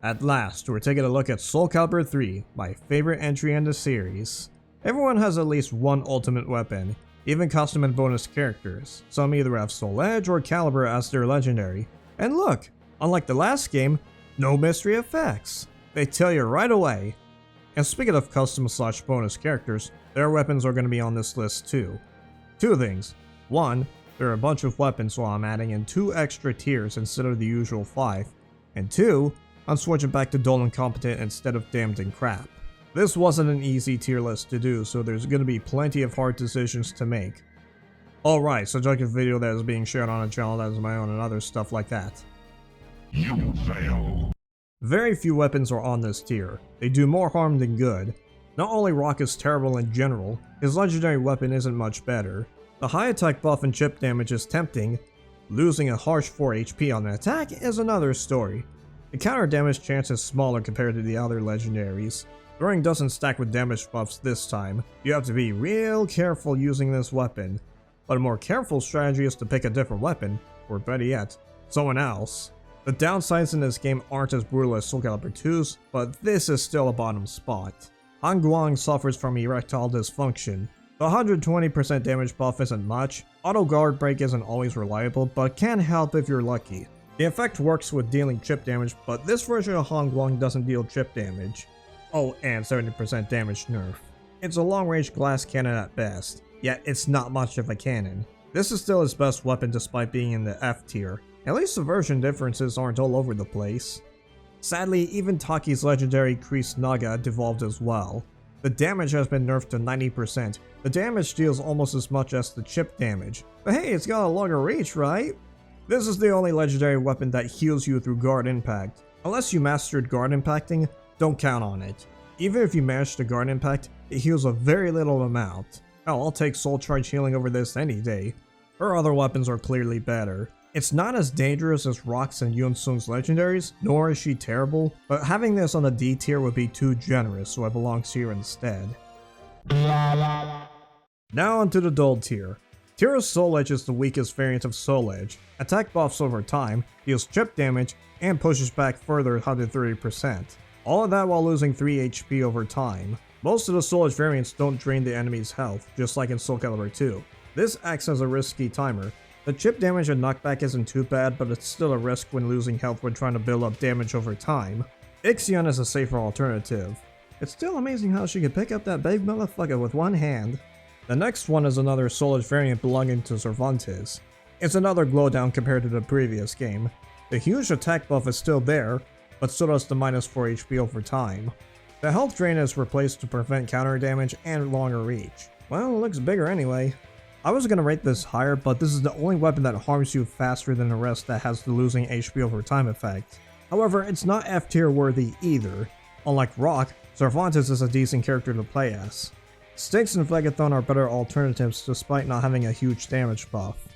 At last, we're taking a look at Soul Calibur 3, my favorite entry in the series. Everyone has at least one ultimate weapon, even custom and bonus characters. Some either have Soul Edge or Calibur as their legendary. And look, unlike the last game, no mystery effects. They tell you right away. And speaking of custom / bonus characters, their weapons are going to be on this list too. Two things. One, there are a bunch of weapons, so I'm adding in 2 extra tiers instead of the usual 5. And 2, I'm switching back to dull and competent instead of damned and crap. This wasn't an easy tier list to do, so there's going to be plenty of hard decisions to make. Alright, so check a video that is being shared on a channel that is my own and other stuff like that. You fail. Very few weapons are on this tier. They do more harm than good. Not only Rock is terrible in general, his legendary weapon isn't much better. The high attack buff and chip damage is tempting. Losing a harsh 4 HP on an attack is another story. The counter damage chance is smaller compared to the other legendaries. Throwing doesn't stack with damage buffs this time. You have to be real careful using this weapon. But a more careful strategy is to pick a different weapon, or better yet, someone else. The downsides in this game aren't as brutal as Soul Calibur 2's, but this is still a bottom spot. Han Guang suffers from erectile dysfunction. The 120% damage buff isn't much. Auto guard break isn't always reliable, but can help if you're lucky. The effect works with dealing chip damage, but this version of Han Guang doesn't deal chip damage. Oh, and 70% damage nerf. It's a long-range glass cannon at best, yet it's not much of a cannon. This is still his best weapon despite being in the F tier. At least the version differences aren't all over the place. Sadly, even Taki's legendary Kreese Naga devolved as well. The damage has been nerfed to 90%. The damage deals almost as much as the chip damage. But hey, it's got a longer reach, right? This is the only legendary weapon that heals you through guard impact. Unless you mastered guard impacting, don't count on it. Even if you manage to guard impact, it heals a very little amount. Hell, I'll take soul charge healing over this any day. Her other weapons are clearly better. It's not as dangerous as Rock's and Yun Sung's legendaries, nor is she terrible, but having this on the D tier would be too generous, so it belongs here instead. Now onto the dull tier. Tira's Soul Edge is the weakest variant of Soul Edge. Attack buffs over time, deals chip damage, and pushes back further 130%. All of that while losing 3 HP over time. Most of the Soul Edge variants don't drain the enemy's health, just like in Soul Calibur 2. This acts as a risky timer. The chip damage and knockback isn't too bad, but it's still a risk when losing health when trying to build up damage over time. Ixion is a safer alternative. It's still amazing how she can pick up that big motherfucker with one hand. The next one is another Soul Edge variant belonging to Cervantes. It's another glow down compared to the previous game. The huge attack buff is still there, but so does the minus 4 HP over time. The health drain is replaced to prevent counter damage and longer reach. Well, it looks bigger anyway. I was gonna rate this higher, but this is the only weapon that harms you faster than the rest that has the losing HP over time effect. However, it's not F tier worthy either. Unlike Rock, Cervantes is a decent character to play as. Styx and Vagathon are better alternatives despite not having a huge damage buff.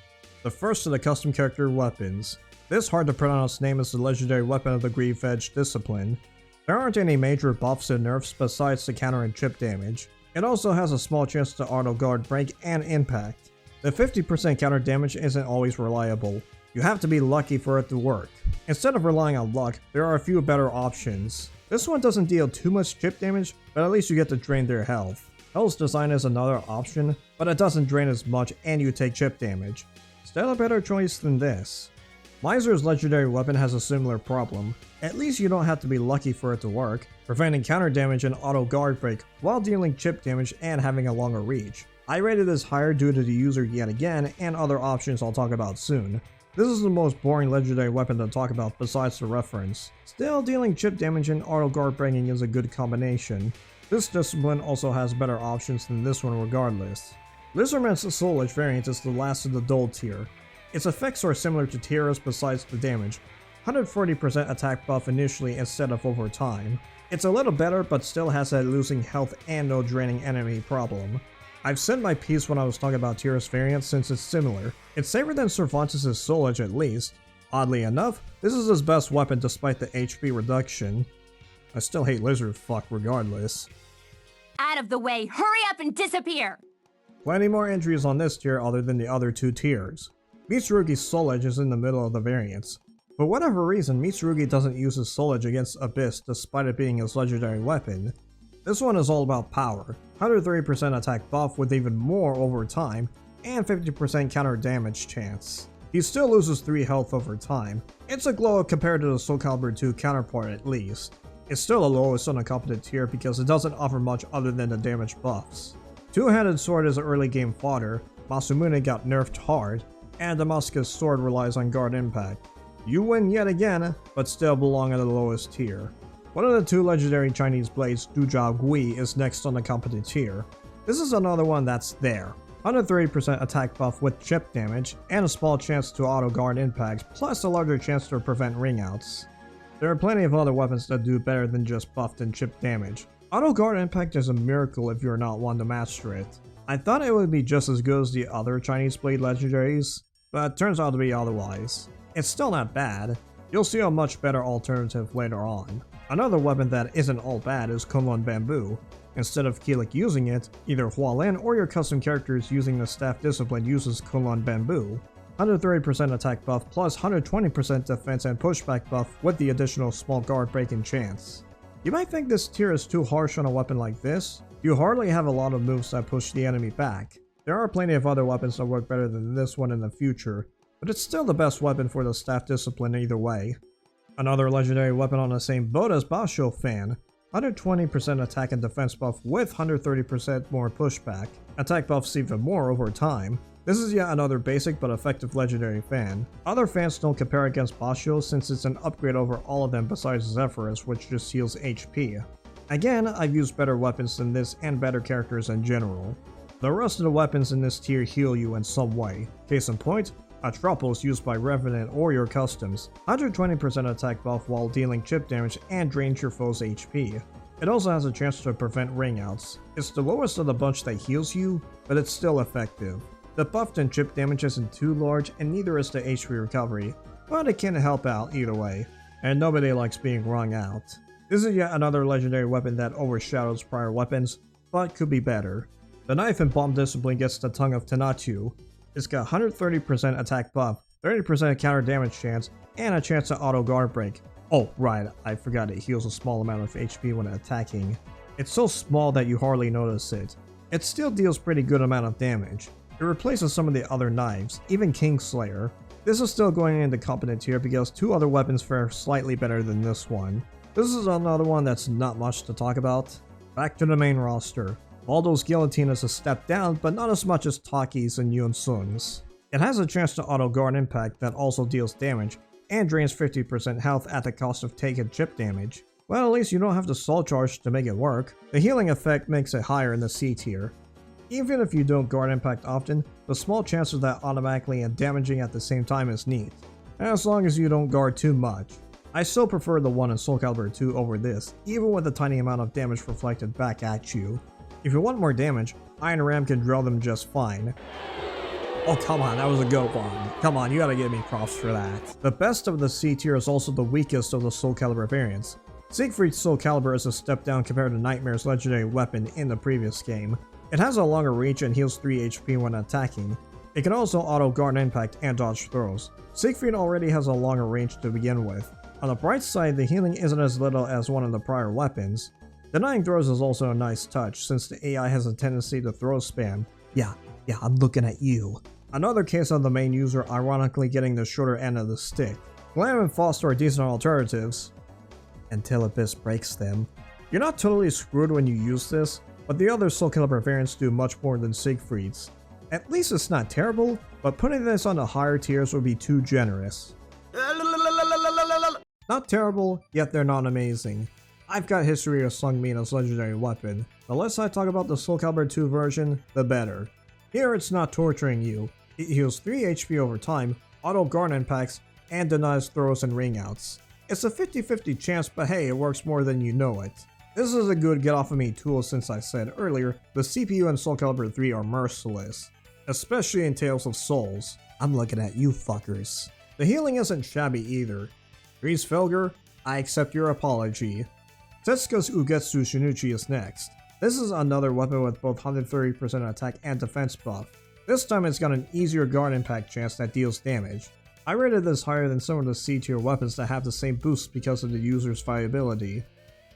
The first of the custom character weapons. This hard to pronounce name is the legendary weapon of the Grief Edge discipline. There aren't any major buffs and nerfs besides the counter and chip damage. It also has a small chance to auto guard break and impact. The 50% counter damage isn't always reliable. You have to be lucky for it to work. Instead of relying on luck, there are a few better options. This one doesn't deal too much chip damage, but at least you get to drain their health. Hell's Design is another option, but it doesn't drain as much and you take chip damage. Still a better choice than this. Miser's legendary weapon has a similar problem. At least you don't have to be lucky for it to work, preventing counter damage and auto guard break while dealing chip damage and having a longer reach. I rated this higher due to the user yet again and other options I'll talk about soon. This is the most boring legendary weapon to talk about besides the reference. Still, dealing chip damage and auto guard breaking is a good combination. This discipline also has better options than this one regardless. Lizardman's Soul Edge variant is the last of the dull tier. Its effects are similar to Tira's besides the damage. 140% attack buff initially instead of over time. It's a little better but still has that losing health and no draining enemy problem. I've said my piece when I was talking about Tira's variant since it's similar. It's safer than Cervantes' Soul Edge at least. Oddly enough, this is his best weapon despite the HP reduction. I still hate Lizard Fuck regardless. Out of the way, hurry up and disappear! Plenty more entries on this tier other than the other 2 tiers. Mitsurugi's Soul Edge is in the middle of the variants. For whatever reason, Mitsurugi doesn't use his Soul Edge against Abyss despite it being his legendary weapon. This one is all about power, 130% attack buff with even more over time, and 50% counter damage chance. He still loses 3 health over time. It's a glow up compared to the Soul Calibur 2 counterpart at least. It's still the lowest on the competent tier because it doesn't offer much other than the damage buffs. Two-handed sword is early game fodder, Masamune got nerfed hard, and Damascus sword relies on guard impact. You win yet again, but still belong at the lowest tier. One of the 2 legendary Chinese blades, Dujiao Gui, is next on the competent tier. This is another one that's there. 130% attack buff with chip damage, and a small chance to auto guard impacts, plus a larger chance to prevent ring outs. There are plenty of other weapons that do better than just buffed and chip damage. Auto guard impact is a miracle if you're not one to master it. I thought it would be just as good as the other Chinese blade legendaries, but it turns out to be otherwise. It's still not bad. You'll see a much better alternative later on. Another weapon that isn't all bad is Kunlun Bamboo. Instead of Kilik using it, either Hualin or your custom characters using the staff discipline uses Kunlun Bamboo. 130% attack buff plus 120% defense and pushback buff with the additional small guard breaking chance. You might think this tier is too harsh on a weapon like this. You hardly have a lot of moves that push the enemy back. There are plenty of other weapons that work better than this one in the future, but it's still the best weapon for the staff discipline either way. Another legendary weapon on the same boat as Basho Fan. 120% attack and defense buff with 130% more pushback. Attack buffs even more over time. This is yet another basic but effective legendary fan. Other fans don't compare against Basho since it's an upgrade over all of them besides Zephyrus, which just heals HP. Again, I've used better weapons than this and better characters in general. The rest of the weapons in this tier heal you in some way. Case in point, Atropos used by Revenant or your customs. 120% attack buff while dealing chip damage and drains your foe's HP. It also has a chance to prevent ring outs. It's the lowest of the bunch that heals you, but it's still effective. The buffed and chip damage isn't too large and neither is the HP recovery, but it can help out either way, and nobody likes being wrung out. This is yet another legendary weapon that overshadows prior weapons, but could be better. The knife and bomb discipline gets the tongue of Tenatsu. It's got 130% attack buff, 30% counter damage chance, and a chance to auto guard break. Oh right, I forgot it heals a small amount of HP when attacking. It's so small that you hardly notice it. It still deals pretty good amount of damage. It replaces some of the other knives, even Kingslayer. This is still going into competent tier because 2 other weapons fare slightly better than this one. This is another one that's not much to talk about. Back to the main roster. Baldo's Guillotine is a step down, but not as much as Taki's and Yun Sun's. It has a chance to auto guard impact that also deals damage, and drains 50% health at the cost of taken chip damage. Well, at least you don't have to soul charge to make it work. The healing effect makes it higher in the C tier. Even if you don't guard impact often, the small chance of that automatically and damaging at the same time is neat, as long as you don't guard too much. I still prefer the one in Soul Calibur 2 over this, even with a tiny amount of damage reflected back at you. If you want more damage, Iron Ram can drill them just fine. Oh come on, that was a good one. Come on, you gotta give me props for that. The best of the C tier is also the weakest of the Soul Calibur variants. Siegfried's Soul Calibur is a step down compared to Nightmare's legendary weapon in the previous game. It has a longer reach and heals 3 HP when attacking. It can also auto guard impact and dodge throws. Siegfried already has a longer range to begin with. On the bright side, the healing isn't as little as one of the prior weapons. Denying throws is also a nice touch since the AI has a tendency to throw spam. Yeah, I'm looking at you. Another case of the main user ironically getting the shorter end of the stick. Glam and Foster are decent alternatives, until Abyss breaks them. You're not totally screwed when you use this, but the other Soul Calibur variants do much more than Siegfried's. At least it's not terrible, but putting this on the higher tiers would be too generous. Not terrible, yet they're not amazing. I've got history of Sung Mina's legendary weapon. The less I talk about the Soul Calibur 2 version, the better. Here it's not torturing you. It heals 3 HP over time, auto guard impacts, and denies throws and ring outs. It's a 50-50 chance, but hey, it works more than you know it. This is a good get off of me tool since I said earlier, the CPU in Soul Calibur 3 are merciless. Especially in Tales of Souls. I'm looking at you fuckers. The healing isn't shabby either. Grease Felger, I accept your apology. Setsuka's Ugetsu Shinichi is next. This is another weapon with both 130% attack and defense buff. This time it's got an easier guard impact chance that deals damage. I rated this higher than some of the C tier weapons that have the same boost because of the user's viability.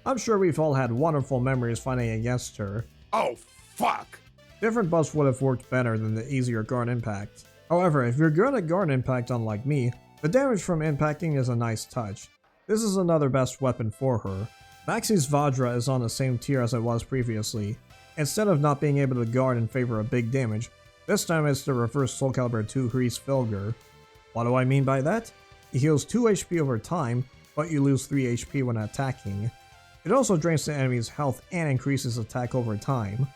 I'm sure we've all had wonderful memories fighting against her. Oh, fuck! Different buffs would have worked better than the easier guard impact. However, if you're good at guard impact unlike me, the damage from impacting is a nice touch. This is another best weapon for her. Maxi's Vajra is on the same tier as it was previously. Instead of not being able to guard in favor of big damage, this time it's the reverse Soul Calibur 2 Hri's Filger. What do I mean by that? It heals 2 HP over time, but you lose 3 HP when attacking. It also drains the enemy's health and increases attack over time.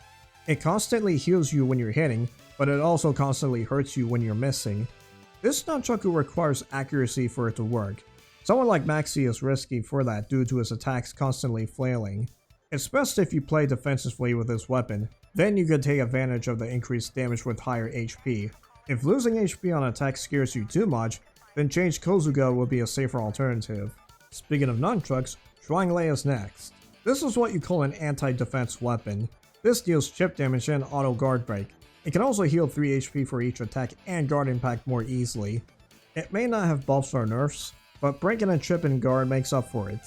It constantly heals you when you're hitting, but it also constantly hurts you when you're missing. This nunchaku requires accuracy for it to work. Someone like Maxi is risky for that due to his attacks constantly flailing. It's best if you play defensively with this weapon, then you can take advantage of the increased damage with higher HP. If losing HP on attack scares you too much, then change Kozuga will be a safer alternative. Speaking of nunchucks, Shuangle is next. This is what you call an anti-defense weapon. This deals chip damage and auto guard break. It can also heal 3 HP for each attack and guard impact more easily. It may not have buffs or nerfs, but breaking a chip and guard makes up for it.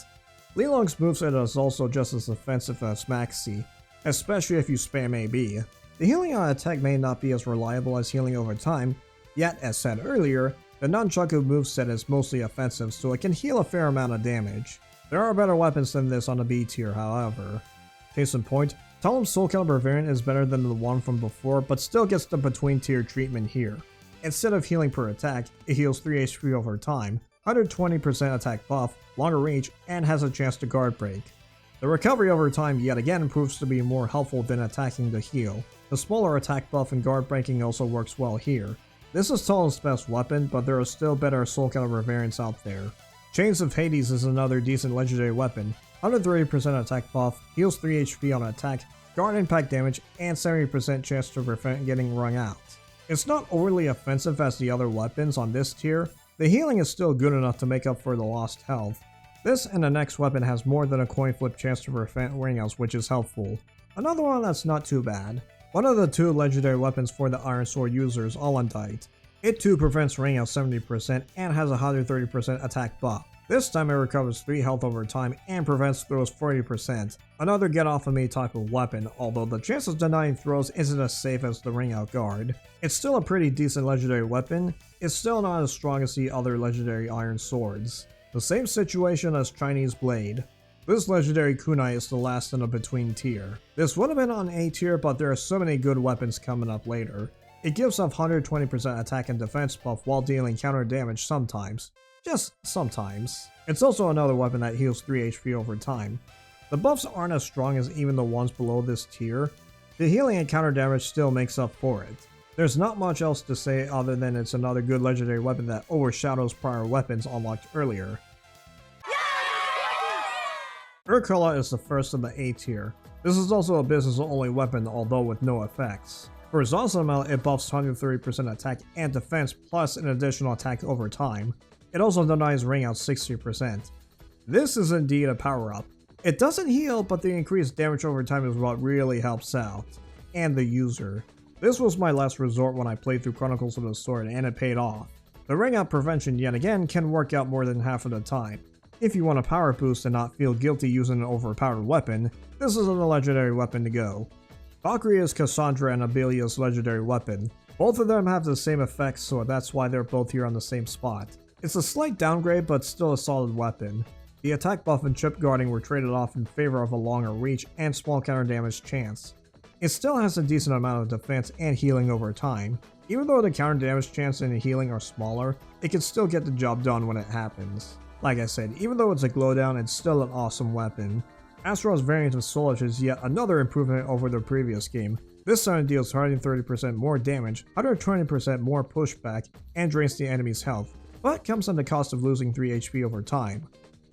Lilong's moveset is also just as offensive as Maxi, especially if you spam AB. The healing on attack may not be as reliable as healing over time, yet as said earlier, the nunchaku moveset is mostly offensive so it can heal a fair amount of damage. There are better weapons than this on the B tier however. Case in point, Talon's Soul Calibur variant is better than the one from before but still gets the between tier treatment here. Instead of healing per attack, it heals 3 HP over time, 120% attack buff, longer reach, and has a chance to guard break. The recovery over time yet again proves to be more helpful than attacking the heal. The smaller attack buff and guard breaking also works well here. This is Talon's best weapon, but there are still better Soul Calibur variants out there. Chains of Hades is another decent legendary weapon. 130% attack buff, heals 3 HP on attack, guard impact damage, and 70% chance to prevent getting wrung out. It's not overly offensive as the other weapons on this tier. The healing is still good enough to make up for the lost health. This and the next weapon has more than a coin flip chance to prevent ring outs, which is helpful. Another one that's not too bad. One of the 2 legendary weapons for the Iron Sword users, Untitled. It too prevents ring out 70% and has a 130% attack buff. This time it recovers 3 health over time and prevents throws 40%. Another get off of me type of weapon, although the chance of denying throws isn't as safe as the ring out guard. It's still a pretty decent legendary weapon. It's still not as strong as the other legendary iron swords. The same situation as Chinese Blade. This legendary kunai is the last in a between tier. This would have been on A tier, but there are so many good weapons coming up later. It gives off 120% attack and defense buff while dealing counter damage sometimes. Just sometimes. It's also another weapon that heals 3 HP over time. The buffs aren't as strong as even the ones below this tier. The healing and counter damage still makes up for it. There's not much else to say other than it's another good legendary weapon that overshadows prior weapons unlocked earlier. Urkula is the first of the A tier. This is also a business only weapon, although with no effects. For Zasamel, it buffs 130% attack and defense plus an additional attack over time. It also denies ring out 60%. This is indeed a power up. It doesn't heal, but the increased damage over time is what really helps out. And the user. This was my last resort when I played through Chronicles of the Sword and it paid off. The ring out prevention yet again can work out more than half of the time. If you want a power boost and not feel guilty using an overpowered weapon, this is a legendary weapon to go. Valkyrie is Cassandra and Abelia's legendary weapon. Both of them have the same effects, so that's why they're both here on the same spot. It's a slight downgrade, but still a solid weapon. The attack buff and chip guarding were traded off in favor of a longer reach and small counter damage chance. It still has a decent amount of defense and healing over time. Even though the counter damage chance and healing are smaller, it can still get the job done when it happens. Like I said, even though it's a glowdown, it's still an awesome weapon. Astro's variant of Soul Edge is yet another improvement over the previous game. This time it deals 130% more damage, 120% more pushback, and drains the enemy's health, but comes at the cost of losing 3 HP over time.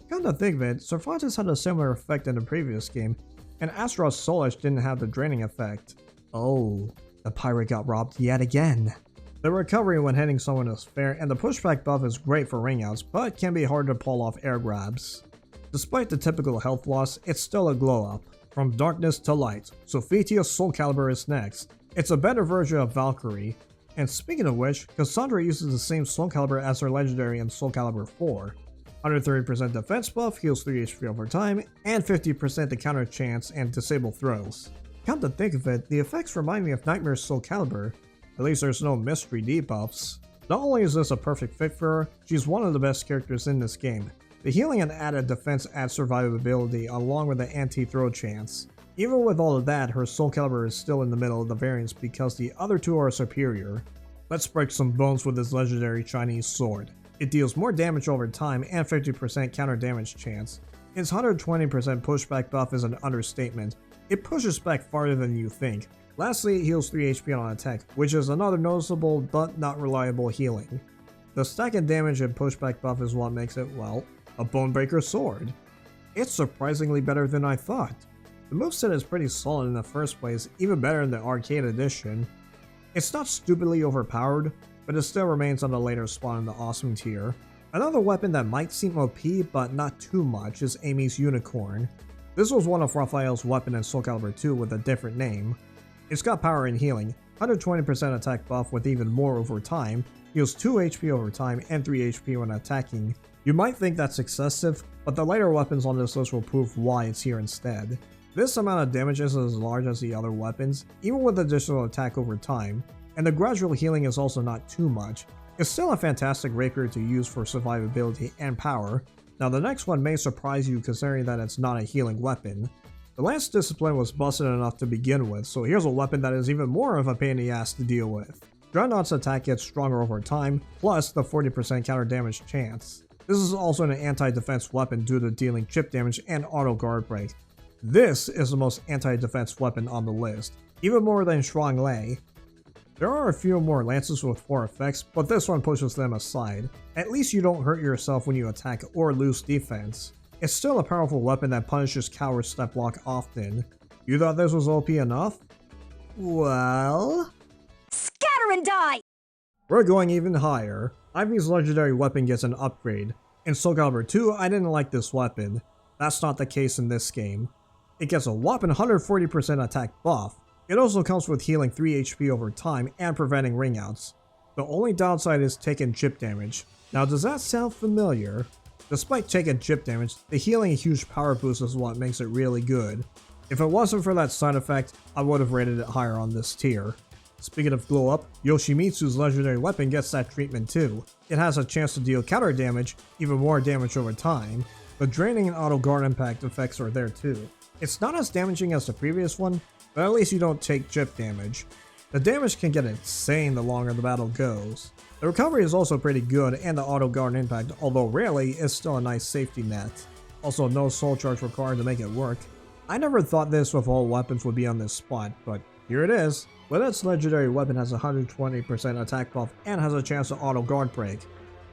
Come to think of it, Surfantis had a similar effect in the previous game, and Astro's Soul Edge didn't have the draining effect. Oh, the pirate got robbed yet again. The recovery when hitting someone is fair, and the pushback buff is great for ring outs, but can be hard to pull off air grabs. Despite the typical health loss, it's still a glow up. From darkness to light, Sophitia's Soul Calibur is next. It's a better version of Valkyrie. And speaking of which, Cassandra uses the same Soul Calibur as her legendary in Soul Calibur 4. 130% defense buff, heals 3 HP over time, and 50% to counter chance and disable throws. Come to think of it, the effects remind me of Nightmare's Soul Calibur, at least there's no mystery debuffs. Not only is this a perfect fit for her, she's one of the best characters in this game. The healing and added defense add survivability along with the anti-throw chance. Even with all of that, her Soul Calibur is still in the middle of the variants because the other two are superior. Let's break some bones with this legendary Chinese sword. It deals more damage over time and 50% counter damage chance. Its 120% pushback buff is an understatement. It pushes back farther than you think. Lastly, it heals 3 HP on attack, which is another noticeable but not reliable healing. The stack and damage and pushback buff is what makes it, well, a Bonebreaker sword. It's surprisingly better than I thought. The moveset is pretty solid in the first place, even better in the arcade edition. It's not stupidly overpowered, but it still remains on the later spot in the awesome tier. Another weapon that might seem OP but not too much is Amy's Unicorn. This was one of Raphael's weapons in Soul Calibur 2 with a different name. It's got power and healing, 120% attack buff with even more over time, heals 2 HP over time and 3 HP when attacking. You might think that's excessive, but the later weapons on this list will prove why it's here instead. This amount of damage isn't as large as the other weapons, even with additional attack over time, and the gradual healing is also not too much. It's still a fantastic rapier to use for survivability and power. Now the next one may surprise you considering that it's not a healing weapon. The Lance Discipline was busted enough to begin with, so here's a weapon that is even more of a pain in the ass to deal with. Dreadnought's attack gets stronger over time, plus the 40% counter damage chance. This is also an anti-defense weapon due to dealing chip damage and auto guard break. This is the most anti-defense weapon on the list, even more than Shuang Lei. There are a few more lances with 4 effects, but this one pushes them aside. At least you don't hurt yourself when you attack or lose defense. It's still a powerful weapon that punishes cowards that block often. You thought this was OP enough? Well... Scatter and die! We're going even higher. Ivy's legendary weapon gets an upgrade. In Soul Calibur 2, I didn't like this weapon. That's not the case in this game. It gets a whopping 140% attack buff. It also comes with healing 3 HP over time and preventing ringouts. The only downside is Tekken chip damage. Now does that sound familiar? Despite Tekken chip damage, the healing and huge power boost is what makes it really good. If it wasn't for that side effect, I would have rated it higher on this tier. Speaking of glow up, Yoshimitsu's legendary weapon gets that treatment too. It has a chance to deal counter damage, even more damage over time. The draining and auto guard impact effects are there too. It's not as damaging as the previous one, but at least you don't take chip damage. The damage can get insane the longer the battle goes. The recovery is also pretty good, and the auto guard impact, although rarely, is still a nice safety net. Also no soul charge required to make it work. I never thought this with all weapons would be on this spot, but here it is. Liddet's legendary weapon has a 120% attack buff and has a chance to auto guard break.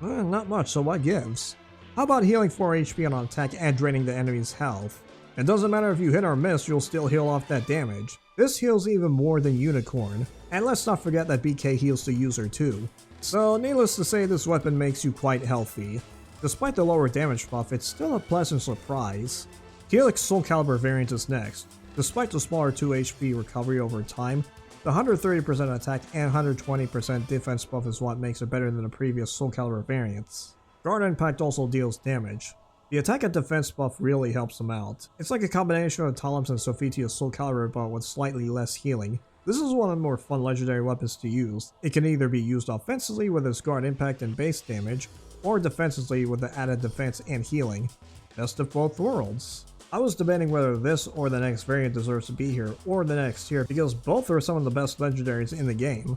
Not much, so what gives? How about healing 4 HP on attack and draining the enemy's health? It doesn't matter if you hit or miss, you'll still heal off that damage. This heals even more than Unicorn, and let's not forget that BK heals the user too. So needless to say, this weapon makes you quite healthy. Despite the lower damage buff, it's still a pleasant surprise. Helix Soul Calibur variant is next. Despite the smaller 2 HP recovery over time, the 130% attack and 120% defense buff is what makes it better than the previous Soul Calibur variants. Guard Impact also deals damage. The attack and defense buff really helps them out. It's like a combination of Talam's and Sophitia's Soul Calibur but with slightly less healing. This is one of the more fun legendary weapons to use. It can either be used offensively with its guard impact and base damage, or defensively with the added defense and healing. Best of both worlds. I was debating whether this or the next variant deserves to be here, or the next tier, because both are some of the best legendaries in the game.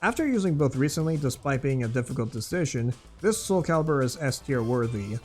After using both recently, despite being a difficult decision, this Soul Calibur is S tier worthy.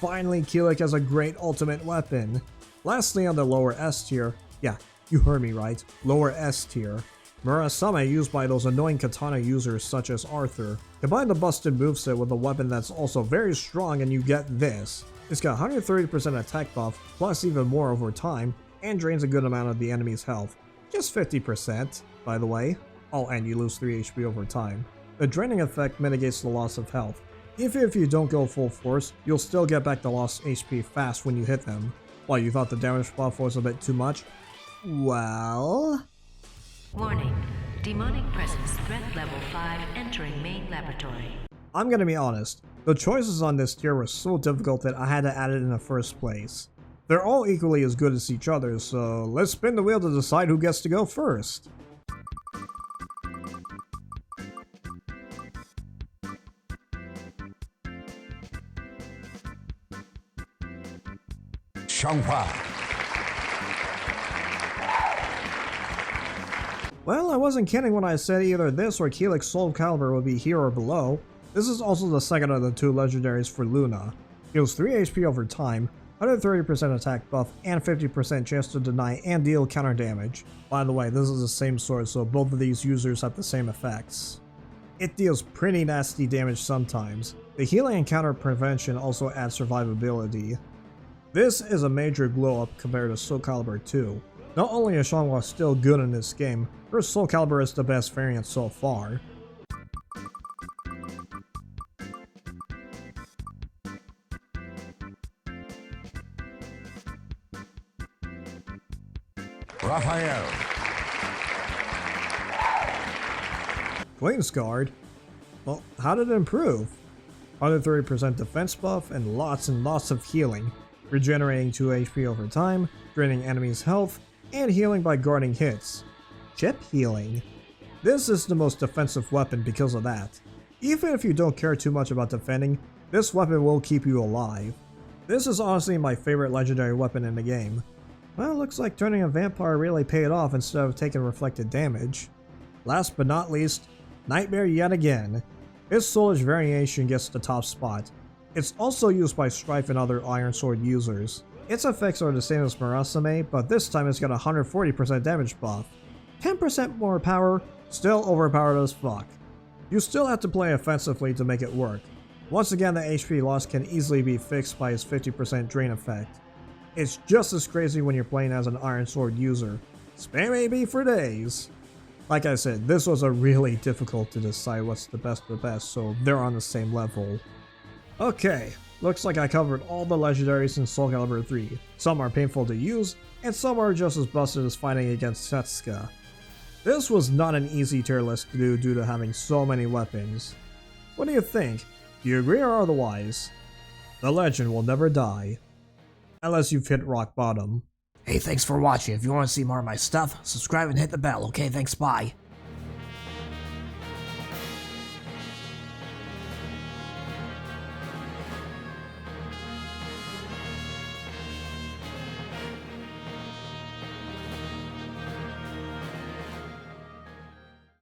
Finally, Kilik has a great ultimate weapon. Lastly, on the lower S tier, yeah, you heard me right, lower S tier, Murasame used by those annoying katana users such as Arthur. Combine the busted moveset with a weapon that's also very strong and you get this. It's got 130% attack buff, plus even more over time, and drains a good amount of the enemy's health. Just 50%, by the way. Oh, and you lose 3 HP over time. The draining effect mitigates the loss of health. Even if you don't go full force, you'll still get back the lost HP fast when you hit them. Why, you thought the damage buff was a bit too much? Well... Warning. Demonic presence threat level 5 entering main laboratory. I'm gonna be honest, the choices on this tier were so difficult that I had to add it in the first place. They're all equally as good as each other, so let's spin the wheel to decide who gets to go first. Well, I wasn't kidding when I said either this or Keelik's Soul Calibur would be here or below. This is also the second of the two legendaries for Luna. Heals 3 HP over time, 130% attack buff, and 50% chance to deny and deal counter damage. By the way, this is the same sword, so both of these users have the same effects. It deals pretty nasty damage sometimes. The healing and counter prevention also adds survivability. This is a major glow up compared to Soul Calibur 2. Not only is Xianghua still good in this game, her Soul Calibur is the best variant so far. Raphael. Queen's Guard? Well, how did it improve? 130% defense buff and lots of healing, regenerating 2 HP over time, draining enemies' health, and healing by guarding hits. Chip healing. This is the most defensive weapon because of that. Even if you don't care too much about defending, this weapon will keep you alive. This is honestly my favorite legendary weapon in the game. Well, looks like turning a vampire really paid off instead of taking reflected damage. Last but not least, Nightmare yet again. His soulish variation gets the top spot. It's also used by Strife and other Iron Sword users. Its effects are the same as Murasame, but this time it's got a 140% damage buff. 10% more power, still overpowered as fuck. You still have to play offensively to make it work. Once again, the HP loss can easily be fixed by his 50% drain effect. It's just as crazy when you're playing as an Iron Sword user. Spam AB for days! Like I said, this was a really difficult to decide what's the best of the best, so they're on the same level. Okay, looks like I covered all the legendaries in Soul Calibur 3. Some are painful to use, and some are just as busted as fighting against Setsuka. This was not an easy tier list to do due to having so many weapons. What do you think? Do you agree or otherwise? The legend will never die. Unless you've hit rock bottom. Hey, thanks for watching. If you want to see more of my stuff, subscribe and hit the bell, okay? Thanks, bye.